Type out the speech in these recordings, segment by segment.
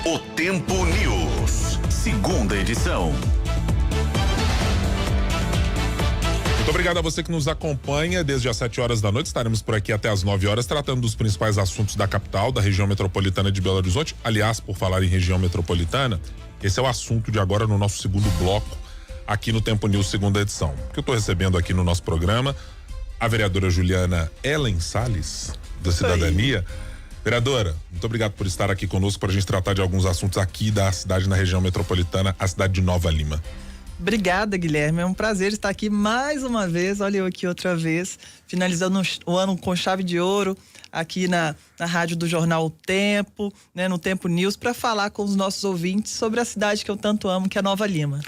O Tempo News, segunda edição. Muito obrigado a você que nos acompanha desde as 7 horas da noite. Estaremos por aqui até as 9 horas tratando dos principais assuntos da capital, da região metropolitana de Belo Horizonte. Aliás, por falar em região metropolitana, esse é o assunto de agora no nosso segundo bloco aqui no Tempo News, segunda edição. Que eu estou recebendo aqui no nosso programa a vereadora Juliana Ellen Salles, da Cidadania. Vereadora, muito obrigado por estar aqui conosco para a gente tratar de alguns assuntos aqui da cidade na região metropolitana, a cidade de Nova Lima. Obrigada, Guilherme. É um prazer estar aqui mais uma vez. Olha eu aqui outra vez, finalizando o ano com chave de ouro, aqui na rádio do jornal O Tempo, né, no Tempo News, para falar com os nossos ouvintes sobre a cidade que eu tanto amo, que é Nova Lima.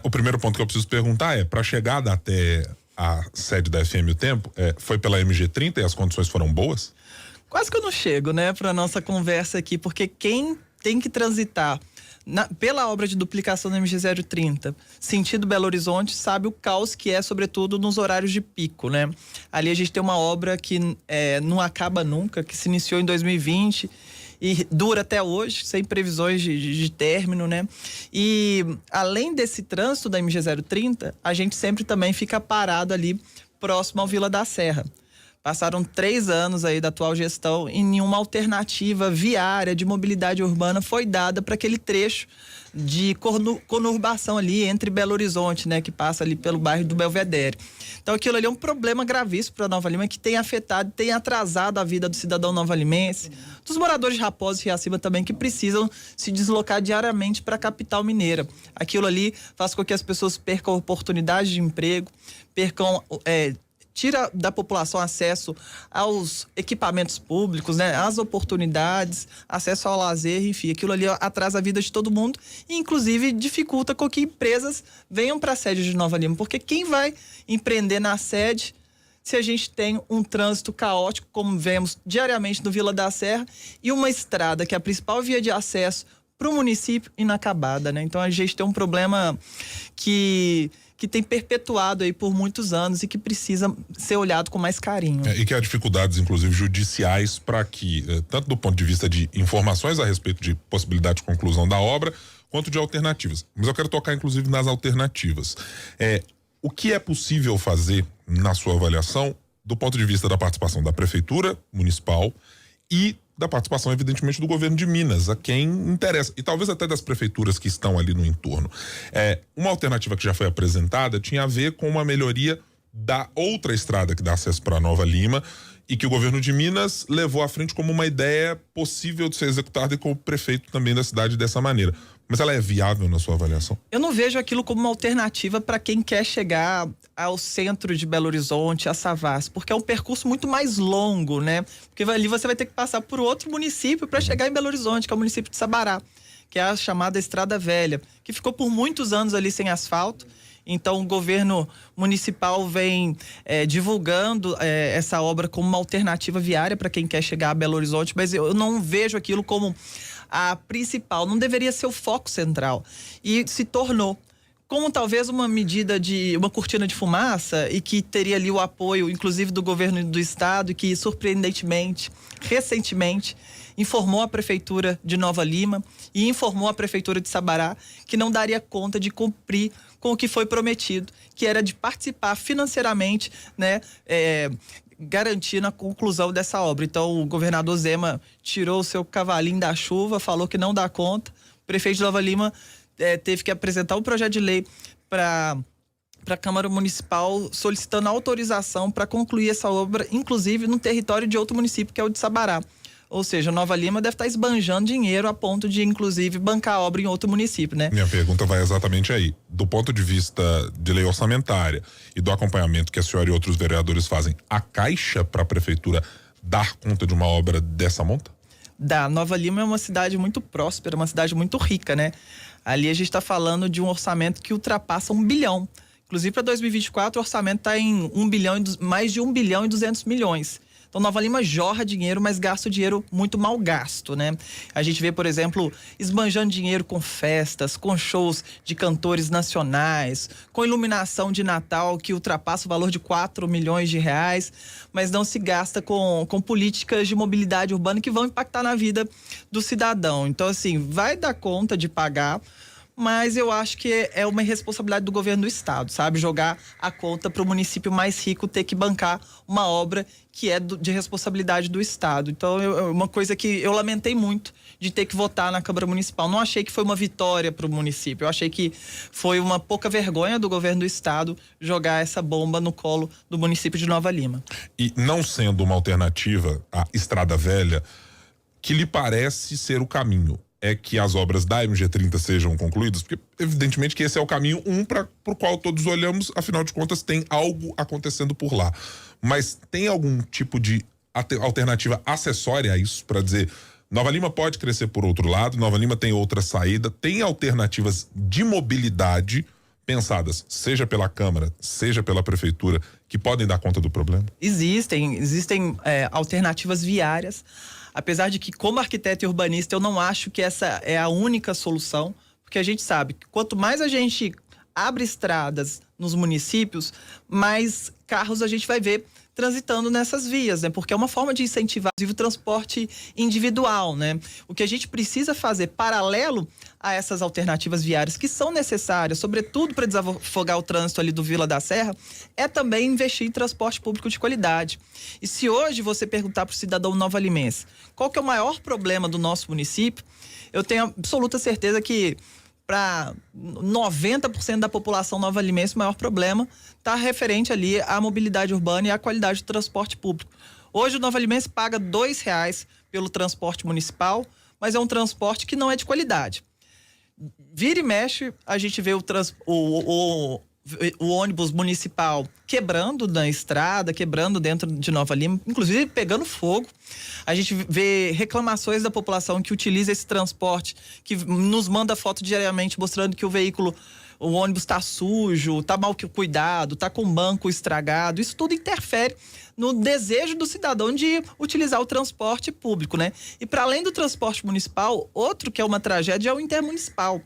O primeiro ponto que eu preciso perguntar é, para a chegada até a sede da FM O Tempo, foi pela MG30 e as condições foram boas? Quase que eu não chego, né, para nossa conversa aqui, porque quem tem que transitar pela obra de duplicação da MG030, sentido Belo Horizonte, sabe o caos que é, sobretudo nos horários de pico, né? Ali a gente tem uma obra que não acaba nunca, que se iniciou em 2020 e dura até hoje, sem previsões de término, né? E além desse trânsito da MG030, a gente sempre também fica parado ali próximo ao Vila da Serra. Passaram 3 anos aí da atual gestão e nenhuma alternativa viária de mobilidade urbana foi dada para aquele trecho de conurbação ali entre Belo Horizonte, né, que passa ali pelo bairro do Belvedere. Então aquilo ali é um problema gravíssimo para Nova Lima, que tem afetado, tem atrasado a vida do cidadão novalimense, dos moradores de Raposa e Riacima também, que precisam se deslocar diariamente para a capital mineira. Aquilo ali faz com que as pessoas percam oportunidades de emprego, tira da população acesso aos equipamentos públicos, né? Às oportunidades, acesso ao lazer, enfim, aquilo ali atrasa a vida de todo mundo e inclusive dificulta com que empresas venham para a sede de Nova Lima, porque quem vai empreender na sede se a gente tem um trânsito caótico, como vemos diariamente no Vila da Serra, e uma estrada que é a principal via de acesso para o município inacabada, né? Então a gente tem um problema que tem perpetuado aí por muitos anos e que precisa ser olhado com mais carinho. E que há dificuldades, inclusive, judiciais para que, tanto do ponto de vista de informações a respeito de possibilidade de conclusão da obra, quanto de alternativas. Mas eu quero tocar, inclusive, nas alternativas. O que é possível fazer, na sua avaliação, do ponto de vista da participação da Prefeitura Municipal e da participação, evidentemente, do governo de Minas, a quem interessa, e talvez até das prefeituras que estão ali no entorno. Uma alternativa que já foi apresentada tinha a ver com uma melhoria da outra estrada que dá acesso para Nova Lima e que o governo de Minas levou à frente como uma ideia possível de ser executada e com o prefeito também da cidade dessa maneira. Mas ela é viável na sua avaliação? Eu não vejo aquilo como uma alternativa para quem quer chegar ao centro de Belo Horizonte, a Savassi, porque é um percurso muito mais longo, né? Porque ali você vai ter que passar por outro município para chegar em Belo Horizonte, que é o município de Sabará, que é a chamada Estrada Velha, que ficou por muitos anos ali sem asfalto. Então o governo municipal vem divulgando essa obra como uma alternativa viária para quem quer chegar a Belo Horizonte, mas eu não vejo aquilo como a principal, não deveria ser o foco central. E se tornou como talvez uma medida de uma cortina de fumaça e que teria ali o apoio, inclusive do governo do estado, e que surpreendentemente, recentemente, informou a prefeitura de Nova Lima e informou a prefeitura de Sabará que não daria conta de cumprir com o que foi prometido, que era de participar financeiramente, né, garantindo a conclusão dessa obra. Então o governador Zema tirou o seu cavalinho da chuva, falou que não dá conta. O prefeito de Nova Lima teve que apresentar um projeto de lei para a Câmara Municipal solicitando autorização para concluir essa obra, inclusive no território de outro município, que é o de Sabará. Ou seja, Nova Lima deve estar esbanjando dinheiro a ponto de, inclusive, bancar a obra em outro município, né? Minha pergunta vai exatamente aí. Do ponto de vista de lei orçamentária e do acompanhamento que a senhora e outros vereadores fazem, a Caixa para a Prefeitura dar conta de uma obra dessa monta? Nova Lima é uma cidade muito próspera, uma cidade muito rica, né? Ali a gente está falando de um orçamento que ultrapassa 1 bilhão. Inclusive, para 2024, o orçamento está em mais de 1 bilhão e 200 milhões. Então Nova Lima jorra dinheiro, mas gasta o dinheiro muito mal gasto, né? A gente vê, por exemplo, esbanjando dinheiro com festas, com shows de cantores nacionais, com iluminação de Natal que ultrapassa o valor de 4 milhões de reais, mas não se gasta com políticas de mobilidade urbana que vão impactar na vida do cidadão. Então, assim, vai dar conta de pagar, mas eu acho que é uma irresponsabilidade do governo do estado, sabe? Jogar a conta para o município mais rico ter que bancar uma obra que é de responsabilidade do estado. Então, uma coisa que eu lamentei muito de ter que votar na Câmara Municipal. Não achei que foi uma vitória para o município. Eu achei que foi uma pouca vergonha do governo do estado jogar essa bomba no colo do município de Nova Lima. E não sendo uma alternativa à Estrada Velha, que lhe parece ser o caminho? É que as obras da MG30 sejam concluídas, porque evidentemente que esse é o caminho para o qual todos olhamos, afinal de contas tem algo acontecendo por lá. Mas tem algum tipo de alternativa acessória a isso, para dizer, Nova Lima pode crescer por outro lado, Nova Lima tem outra saída, tem alternativas de mobilidade pensadas, seja pela Câmara, seja pela Prefeitura, que podem dar conta do problema? Existem alternativas viárias. Apesar de que, como arquiteto e urbanista, eu não acho que essa é a única solução, porque a gente sabe que quanto mais a gente abre estradas nos municípios, mais carros a gente vai ver transitando nessas vias, né? Porque é uma forma de incentivar o transporte individual, né? O que a gente precisa fazer paralelo a essas alternativas viárias que são necessárias, sobretudo para desafogar o trânsito ali do Vila da Serra, é também investir em transporte público de qualidade. E se hoje você perguntar para o cidadão novalimense qual que é o maior problema do nosso município, eu tenho absoluta certeza que para 90% da população novalimense, o maior problema está referente ali à mobilidade urbana e à qualidade do transporte público. Hoje o novalimense paga R$2 pelo transporte municipal, mas é um transporte que não é de qualidade. Vira e mexe, a gente vê o ônibus municipal quebrando na estrada, quebrando dentro de Nova Lima, inclusive pegando fogo. A gente vê reclamações da população que utiliza esse transporte, que nos manda foto diariamente mostrando que o ônibus está sujo, está mal cuidado, está com o banco estragado. Isso tudo interfere no desejo do cidadão de utilizar o transporte público, né? E para além do transporte municipal, outro que é uma tragédia é o intermunicipal,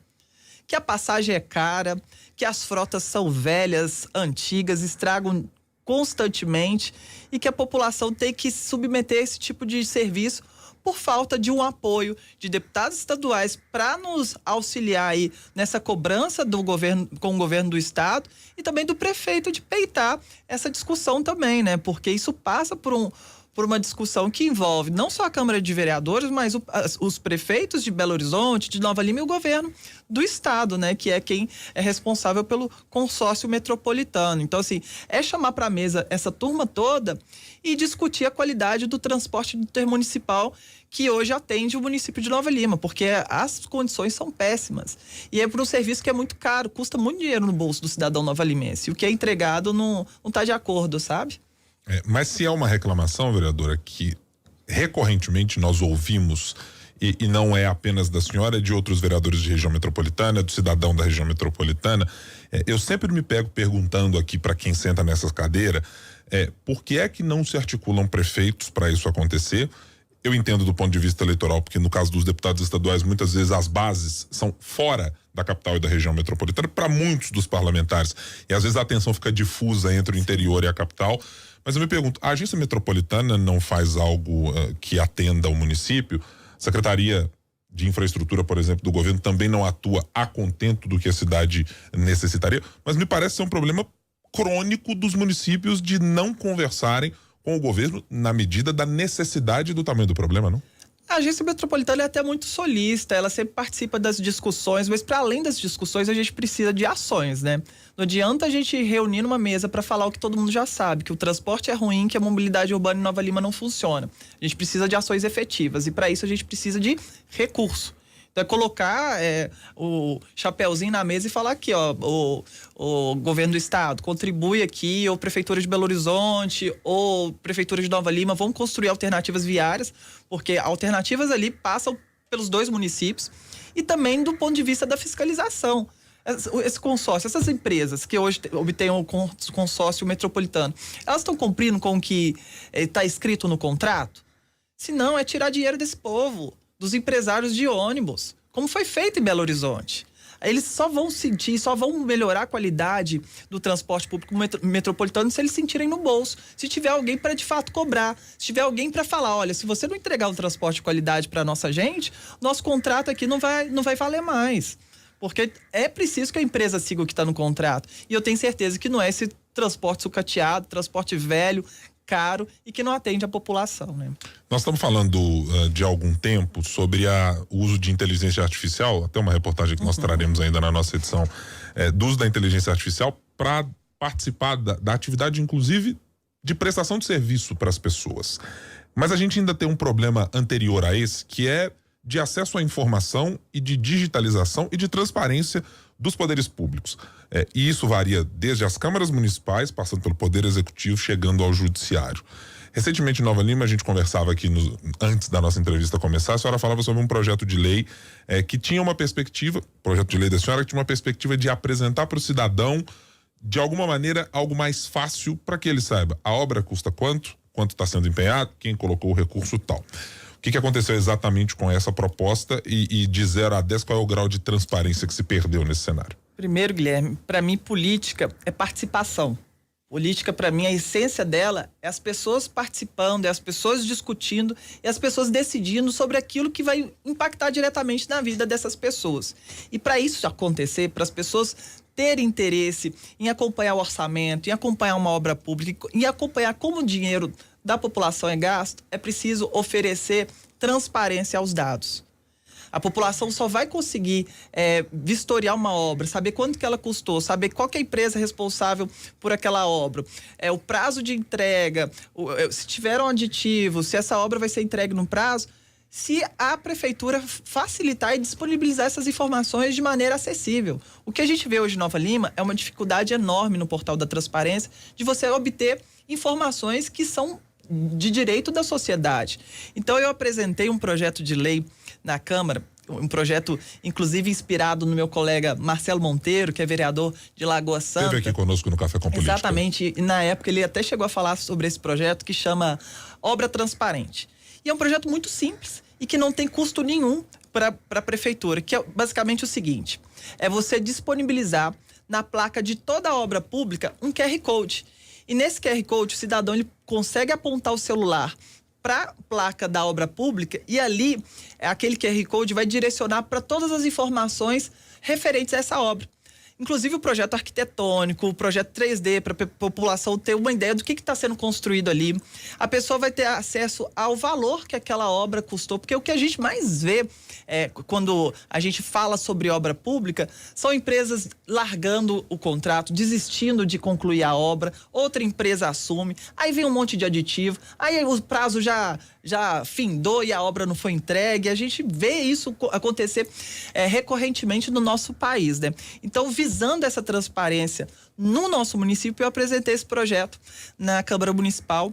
que a passagem é cara, que as frotas são velhas, antigas, estragam constantemente e que a população tem que se submeter a esse tipo de serviço por falta de um apoio de deputados estaduais para nos auxiliar aí nessa cobrança do governo com o governo do estado e também do prefeito de peitar essa discussão também, né? Porque isso passa por uma discussão que envolve não só a Câmara de Vereadores, mas os prefeitos de Belo Horizonte, de Nova Lima e o governo do estado, né? Que é quem é responsável pelo consórcio metropolitano. Então, assim, é chamar para a mesa essa turma toda e discutir a qualidade do transporte intermunicipal que hoje atende o município de Nova Lima, porque as condições são péssimas. E é por um serviço que é muito caro, custa muito dinheiro no bolso do cidadão novalimense. E o que é entregado não está de acordo, sabe? Mas se é uma reclamação, vereadora, que recorrentemente nós ouvimos, e não é apenas da senhora, é de outros vereadores de região metropolitana, do cidadão da região metropolitana, eu sempre me pego perguntando aqui para quem senta nessa cadeira, por que é que não se articulam prefeitos para isso acontecer? Eu entendo do ponto de vista eleitoral, porque no caso dos deputados estaduais, muitas vezes as bases são fora da capital e da região metropolitana, para muitos dos parlamentares, e às vezes a atenção fica difusa entre o interior e a capital. Mas eu me pergunto, a agência metropolitana não faz algo que atenda ao município? A Secretaria de Infraestrutura, por exemplo, do governo também não atua a contento do que a cidade necessitaria? Mas me parece ser um problema crônico dos municípios de não conversarem com o governo na medida da necessidade e do tamanho do problema, não? A agência metropolitana é até muito solista, ela sempre participa das discussões, mas para além das discussões a gente precisa de ações, né? Não adianta a gente reunir numa mesa para falar o que todo mundo já sabe, que o transporte é ruim, que a mobilidade urbana em Nova Lima não funciona. A gente precisa de ações efetivas e para isso a gente precisa de recurso. Então é colocar o chapéuzinho na mesa e falar aqui, ó, o governo do estado contribui aqui, ou prefeitura de Belo Horizonte, ou prefeitura de Nova Lima, vão construir alternativas viárias, porque alternativas ali passam pelos dois municípios e também do ponto de vista da fiscalização. Esse consórcio, essas empresas que hoje obtêm o consórcio metropolitano, elas estão cumprindo com o que está escrito no contrato? Se não, é tirar dinheiro desse povo, dos empresários de ônibus, como foi feito em Belo Horizonte. Eles só vão sentir, só vão melhorar a qualidade do transporte público metropolitano se eles sentirem no bolso. Se tiver alguém para de fato cobrar, se tiver alguém para falar, olha, se você não entregar um transporte de qualidade para nossa gente, nosso contrato aqui não vai valer mais. Porque é preciso que a empresa siga o que está no contrato. E eu tenho certeza que não é esse transporte sucateado, transporte velho, caro e que não atende a população, né? Nós estamos falando de algum tempo sobre o uso de inteligência artificial, até uma reportagem que nós traremos ainda na nossa edição, do uso da inteligência artificial para participar da atividade, inclusive, de prestação de serviço para as pessoas. Mas a gente ainda tem um problema anterior a esse, que é de acesso à informação e de digitalização e de transparência dos poderes públicos. E isso varia desde as câmaras municipais, passando pelo Poder Executivo, chegando ao Judiciário. Recentemente em Nova Lima, a gente conversava aqui antes da nossa entrevista começar, a senhora falava sobre um projeto de lei que tinha uma perspectiva, projeto de lei da senhora, que tinha uma perspectiva de apresentar para o cidadão, de alguma maneira, algo mais fácil para que ele saiba a obra custa quanto está sendo empenhado, quem colocou o recurso tal. O que aconteceu exatamente com essa proposta e de 0 a 10, qual é o grau de transparência que se perdeu nesse cenário? Primeiro, Guilherme, para mim política é participação. Política, para mim, a essência dela é as pessoas participando, é as pessoas discutindo e as pessoas decidindo sobre aquilo que vai impactar diretamente na vida dessas pessoas. E para isso acontecer, para as pessoas terem interesse em acompanhar o orçamento, em acompanhar uma obra pública, em acompanhar como o dinheiro da população é gasto, é preciso oferecer transparência aos dados. A população só vai conseguir vistoriar uma obra, saber quanto que ela custou, saber qual que é a empresa responsável por aquela obra, o prazo de entrega, se tiveram aditivos, se essa obra vai ser entregue no prazo, se a prefeitura facilitar e disponibilizar essas informações de maneira acessível. O que a gente vê hoje em Nova Lima é uma dificuldade enorme no portal da transparência de você obter informações que são de direito da sociedade. Então eu apresentei um projeto de lei na Câmara, um projeto inclusive inspirado no meu colega Marcelo Monteiro, que é vereador de Lagoa Santa. Esteve aqui conosco no Café com Política. Exatamente, e na época ele até chegou a falar sobre esse projeto que chama Obra Transparente. E é um projeto muito simples e que não tem custo nenhum para a prefeitura, que é basicamente o seguinte, é você disponibilizar na placa de toda a obra pública um QR Code. E nesse QR Code, o cidadão ele consegue apontar o celular para a placa da obra pública e ali aquele QR Code vai direcionar para todas as informações referentes a essa obra. Inclusive o projeto arquitetônico, o projeto 3D, para a população ter uma ideia do que está sendo construído ali. A pessoa vai ter acesso ao valor que aquela obra custou, porque o que a gente mais vê quando a gente fala sobre obra pública são empresas largando o contrato, desistindo de concluir a obra, outra empresa assume, aí vem um monte de aditivo, aí o prazo já findou e a obra não foi entregue. A gente vê isso acontecer recorrentemente no nosso país, né? Então, visando essa transparência no nosso município, eu apresentei esse projeto na Câmara Municipal.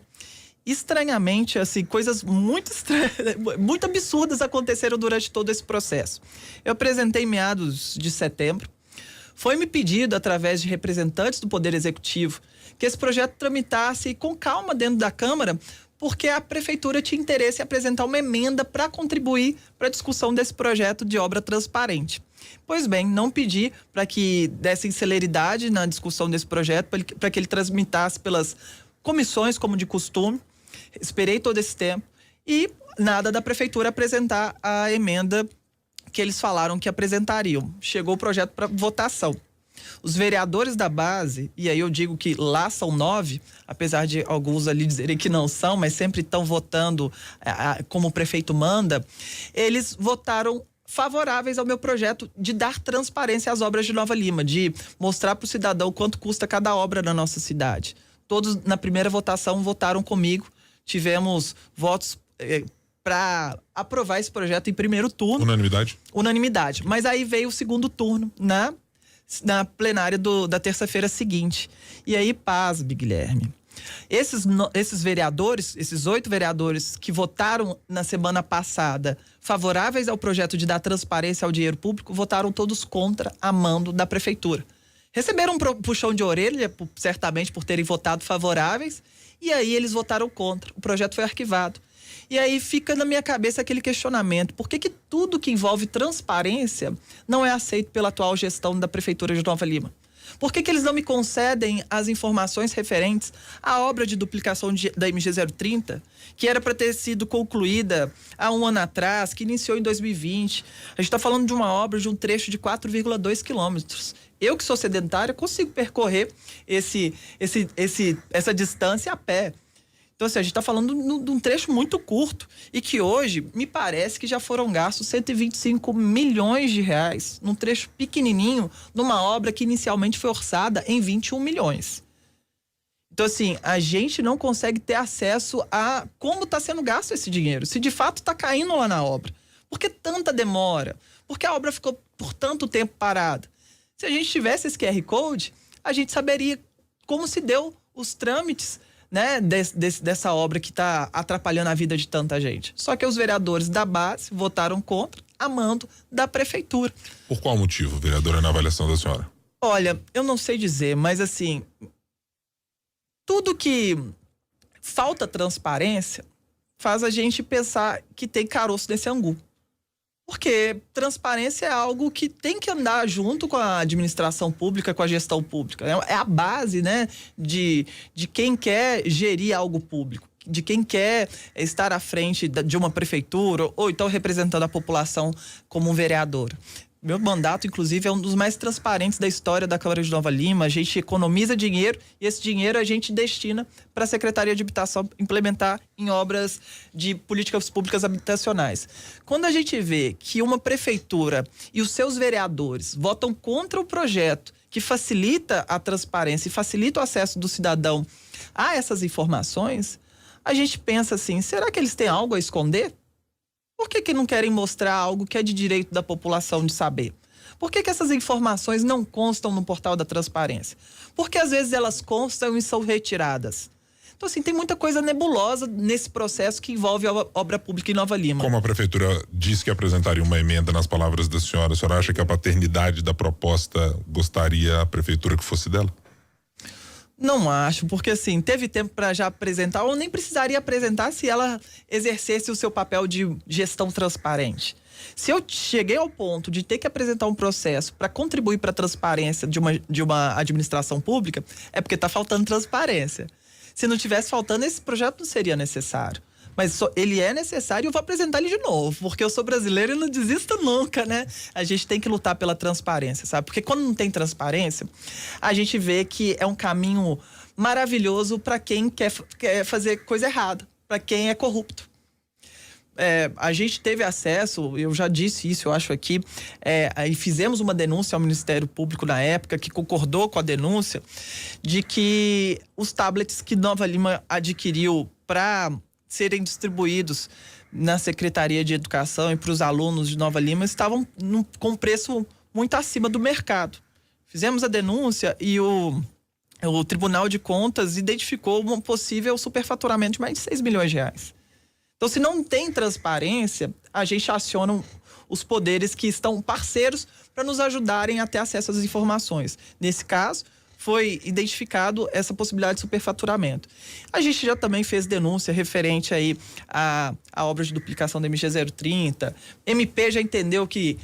Estranhamente, assim, coisas muito absurdas aconteceram durante todo esse processo. Eu apresentei em meados de setembro. Foi-me pedido, através de representantes do Poder Executivo, que esse projeto tramitasse com calma dentro da Câmara, porque a Prefeitura tinha interesse em apresentar uma emenda para contribuir para a discussão desse projeto de obra transparente. Pois bem, não pedi para que dessem celeridade na discussão desse projeto, para que ele tramitasse pelas comissões, como de costume. Esperei todo esse tempo e nada da Prefeitura apresentar a emenda que eles falaram que apresentariam. Chegou o projeto para votação. Os vereadores da base, e aí eu digo que lá são 9, apesar de alguns ali dizerem que não são, mas sempre estão votando como o prefeito manda, eles votaram favoráveis ao meu projeto de dar transparência às obras de Nova Lima, de mostrar para o cidadão quanto custa cada obra na nossa cidade. Todos na primeira votação votaram comigo, tivemos votos para aprovar esse projeto em primeiro turno. Unanimidade? Unanimidade, mas aí veio o segundo turno na plenária da terça-feira seguinte. E aí, pasme, Guilherme, Esses vereadores, esses 8 vereadores que votaram na semana passada favoráveis ao projeto de dar transparência ao dinheiro público, votaram todos contra a mando da prefeitura. Receberam um puxão de orelha, certamente por terem votado favoráveis, e aí eles votaram contra. O projeto foi arquivado. E aí fica na minha cabeça aquele questionamento: por que tudo que envolve transparência não é aceito pela atual gestão da Prefeitura de Nova Lima? Por que eles não me concedem as informações referentes à obra de duplicação da MG 030, que era para ter sido concluída há um ano atrás, que iniciou em 2020? A gente está falando de uma obra de um trecho de 4,2 quilômetros. Eu, que sou sedentária, consigo percorrer essa distância a pé. Então, assim, a gente está falando de um trecho muito curto e que hoje me parece que já foram gastos 125 milhões de reais num trecho pequenininho, numa obra que inicialmente foi orçada em 21 milhões. Então, assim, a gente não consegue ter acesso a como está sendo gasto esse dinheiro, se de fato está caindo lá na obra. Por que tanta demora? Por que a obra ficou por tanto tempo parada? Se a gente tivesse esse QR Code, a gente saberia como se deu os trâmites, né, dessa obra que está atrapalhando a vida de tanta gente. Só que os vereadores da base votaram contra a mando da prefeitura. Por qual motivo, vereadora, na avaliação da senhora? Olha, eu não sei dizer, mas assim, tudo que falta transparência faz a gente pensar que tem caroço nesse angu. Porque transparência é algo que tem que andar junto com a administração pública, com a gestão pública. É a base, né, de quem quer gerir algo público, de quem quer estar à frente de uma prefeitura ou então representando a população como um vereador. Meu mandato, inclusive, é um dos mais transparentes da história da Câmara de Nova Lima. A gente economiza dinheiro e esse dinheiro a gente destina para a Secretaria de Habitação implementar em obras de políticas públicas habitacionais. Quando a gente vê que uma prefeitura e os seus vereadores votam contra o projeto que facilita a transparência e facilita o acesso do cidadão a essas informações, a gente pensa assim: será que eles têm algo a esconder? Por que não querem mostrar algo que é de direito da população de saber? Por que essas informações não constam no portal da transparência? Porque às vezes elas constam e são retiradas. Então, assim, tem muita coisa nebulosa nesse processo que envolve a obra pública em Nova Lima. Como a prefeitura disse que apresentaria uma emenda, nas palavras da senhora acha que a paternidade da proposta gostaria a prefeitura que fosse dela? Não acho, porque assim, teve tempo para já apresentar, ou nem precisaria apresentar se ela exercesse o seu papel de gestão transparente. Se eu cheguei ao ponto de ter que apresentar um processo para contribuir para a transparência de uma administração pública, é porque está faltando transparência. Se não tivesse faltando, esse projeto não seria necessário. Mas ele é necessário e eu vou apresentar ele de novo, porque eu sou brasileiro e não desisto nunca, né? A gente tem que lutar pela transparência, sabe? Porque quando não tem transparência, a gente vê que é um caminho maravilhoso para quem quer fazer coisa errada, para quem é corrupto. A gente teve acesso, eu já disse isso, eu acho aqui, aí fizemos uma denúncia ao Ministério Público na época, que concordou com a denúncia, de que os tablets que Nova Lima adquiriu para serem distribuídos na Secretaria de Educação e para os alunos de Nova Lima estavam com preço muito acima do mercado. Fizemos a denúncia e o Tribunal de Contas identificou um possível superfaturamento de mais de 6 milhões de reais. Então, se não tem transparência, a gente aciona os poderes que estão parceiros para nos ajudarem a ter acesso às informações. Nesse caso, foi identificado essa possibilidade de superfaturamento. A gente já também fez denúncia referente aí à obra de duplicação da MG 030. MP já entendeu que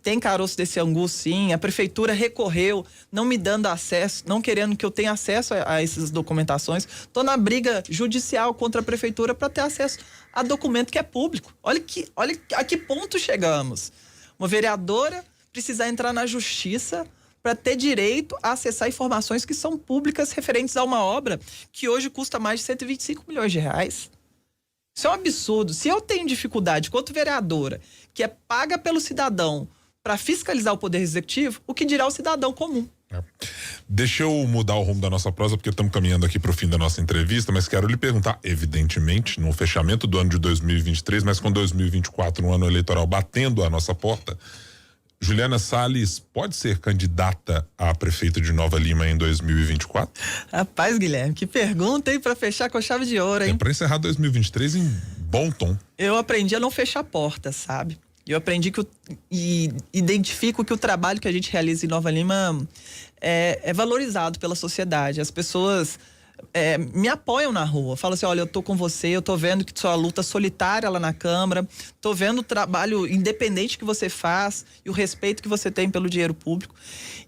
tem caroço desse angu, sim. A prefeitura recorreu, não me dando acesso, não querendo que eu tenha acesso a essas documentações. Estou na briga judicial contra a prefeitura para ter acesso a documento que é público. Olha a que ponto chegamos. Uma vereadora precisar entrar na justiça para ter direito a acessar informações que são públicas referentes a uma obra que hoje custa mais de 125 milhões de reais. Isso é um absurdo. Se eu tenho dificuldade, quanto vereadora, que é paga pelo cidadão para fiscalizar o Poder Executivo, o que dirá o cidadão comum? Deixa eu mudar o rumo da nossa prosa, porque estamos caminhando aqui para o fim da nossa entrevista, mas quero lhe perguntar, evidentemente, no fechamento do ano de 2023, mas com 2024, um ano eleitoral batendo a nossa porta, Juliana Salles pode ser candidata a prefeita de Nova Lima em 2024? Rapaz, Guilherme, que pergunta, hein? Pra fechar com chave de ouro, hein? É pra encerrar 2023 em bom tom. Eu aprendi a não fechar portas, sabe? Eu aprendi e identifico que o trabalho que a gente realiza em Nova Lima é valorizado pela sociedade. As pessoas me apoiam na rua, falam assim, olha, eu tô com você, eu tô vendo que sua luta solitária lá na Câmara, tô vendo o trabalho independente que você faz e o respeito que você tem pelo dinheiro público.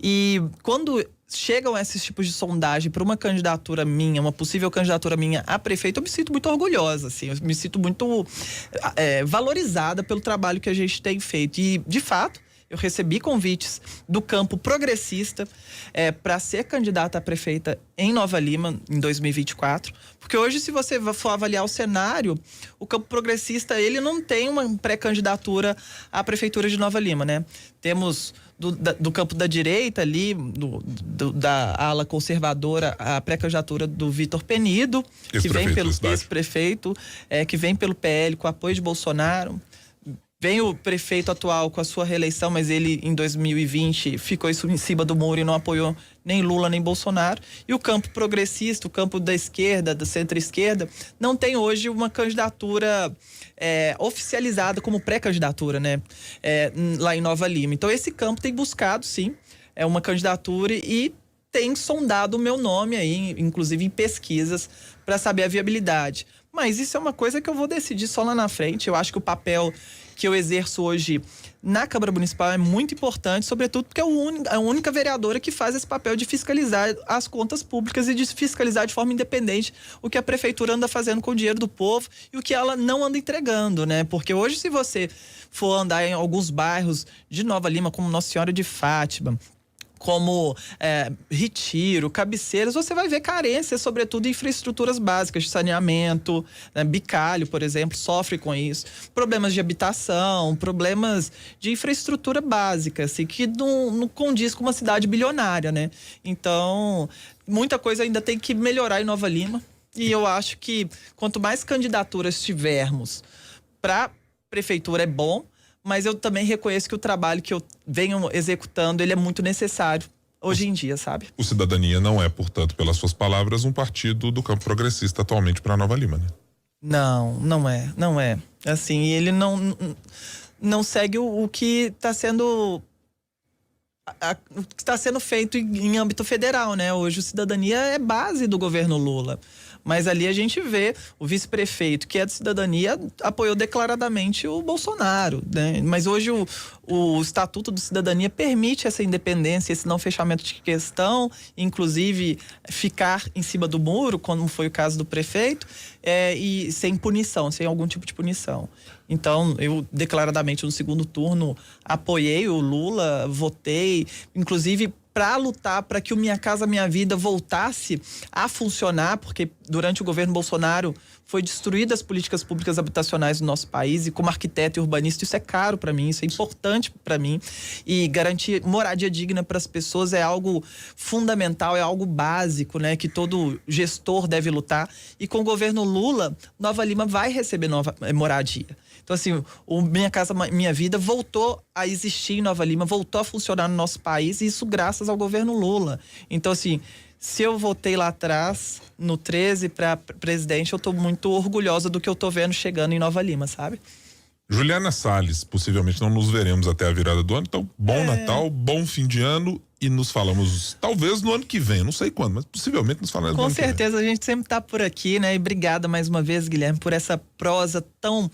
E quando chegam esses tipos de sondagem para uma candidatura minha, uma possível candidatura minha a prefeito, eu me sinto muito orgulhosa, assim, eu me sinto muito valorizada pelo trabalho que a gente tem feito. E, de fato, eu recebi convites do campo progressista para ser candidata a prefeita em Nova Lima em 2024, porque hoje, se você for avaliar o cenário, o campo progressista, ele não tem uma pré-candidatura à prefeitura de Nova Lima, né? Temos do campo da direita ali, da ala conservadora, a pré-candidatura do Vitor Penido, que vem pelo ex-prefeito, que vem pelo PL com apoio de Bolsonaro. Vem o prefeito atual com a sua reeleição, mas ele em 2020 ficou isso em cima do muro e não apoiou nem Lula nem Bolsonaro. E o campo progressista, o campo da esquerda, da centro-esquerda, não tem hoje uma candidatura oficializada como pré-candidatura, né? Lá em Nova Lima. Então esse campo tem buscado, sim, uma candidatura e tem sondado o meu nome aí, inclusive em pesquisas, para saber a viabilidade. Mas isso é uma coisa que eu vou decidir só lá na frente. Eu acho que o papel que eu exerço hoje na Câmara Municipal é muito importante, sobretudo porque é a única vereadora que faz esse papel de fiscalizar as contas públicas e de fiscalizar de forma independente o que a prefeitura anda fazendo com o dinheiro do povo e o que ela não anda entregando, né? Porque hoje, se você for andar em alguns bairros de Nova Lima, como Nossa Senhora de Fátima, como Retiro, Cabeceiras, você vai ver carências, sobretudo em infraestruturas básicas de saneamento, né? Bicalho, por exemplo, sofre com isso. Problemas de habitação, problemas de infraestrutura básica, assim, que não condiz com uma cidade bilionária, né? Então, muita coisa ainda tem que melhorar em Nova Lima. E eu acho que quanto mais candidaturas tivermos para prefeitura é bom, mas eu também reconheço que o trabalho que eu venho executando, ele é muito necessário hoje em dia, sabe? O Cidadania não é, portanto, pelas suas palavras, um partido do campo progressista atualmente para Nova Lima, né? Não é. Assim, ele não segue o que está sendo o que está sendo feito em âmbito federal, né? Hoje o Cidadania é base do governo Lula. Mas ali a gente vê o vice-prefeito, que é de Cidadania, apoiou declaradamente o Bolsonaro, né? Mas hoje o Estatuto do Cidadania permite essa independência, esse não fechamento de questão, inclusive ficar em cima do muro, como foi o caso do prefeito, e sem punição, sem algum tipo de punição. Então, eu declaradamente no segundo turno apoiei o Lula, votei, inclusive para lutar para que o Minha Casa Minha Vida voltasse a funcionar, porque durante o governo Bolsonaro foi destruídas as políticas públicas habitacionais do nosso país, e como arquiteto e urbanista isso é caro para mim, isso é importante para mim, e garantir moradia digna para as pessoas é algo fundamental, é algo básico, né, que todo gestor deve lutar. E com o governo Lula, Nova Lima vai receber nova moradia. Então, assim, o Minha Casa Minha Vida voltou a existir em Nova Lima, voltou a funcionar no nosso país, e isso graças ao governo Lula. Então, assim, se eu votei lá atrás, no 13, para presidente, eu estou muito orgulhosa do que eu estou vendo chegando em Nova Lima, sabe? Juliana Salles, possivelmente não nos veremos até a virada do ano, então bom Natal, bom fim de ano, e nos falamos talvez no ano que vem, não sei quando, mas possivelmente nos falaremos no ano que vem. Com certeza, a gente sempre tá por aqui, né? E obrigada mais uma vez, Guilherme, por essa prosa tão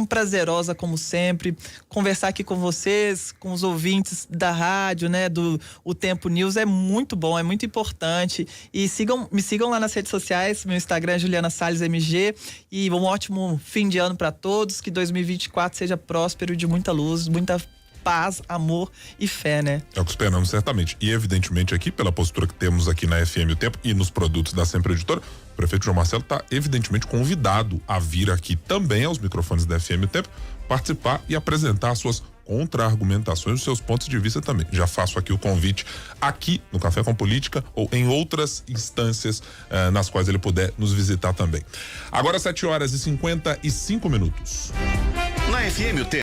prazerosa como sempre, conversar aqui com vocês, com os ouvintes da rádio, né, do O Tempo News, é muito bom, é muito importante. E me sigam lá nas redes sociais, meu Instagram é Juliana Salles MG, e um ótimo fim de ano para todos, que 2024 seja próspero, de muita luz, muita paz, amor e fé, né? É o que esperamos, certamente. E evidentemente aqui, pela postura que temos aqui na FM O Tempo e nos produtos da Sempre Editora, o prefeito João Marcelo está evidentemente convidado a vir aqui também aos microfones da FM O Tempo, participar e apresentar as suas contra-argumentações, os seus pontos de vista também. Já faço aqui o convite aqui no Café com Política ou em outras instâncias nas quais ele puder nos visitar também. Agora 7h55. Na FM O Tempo.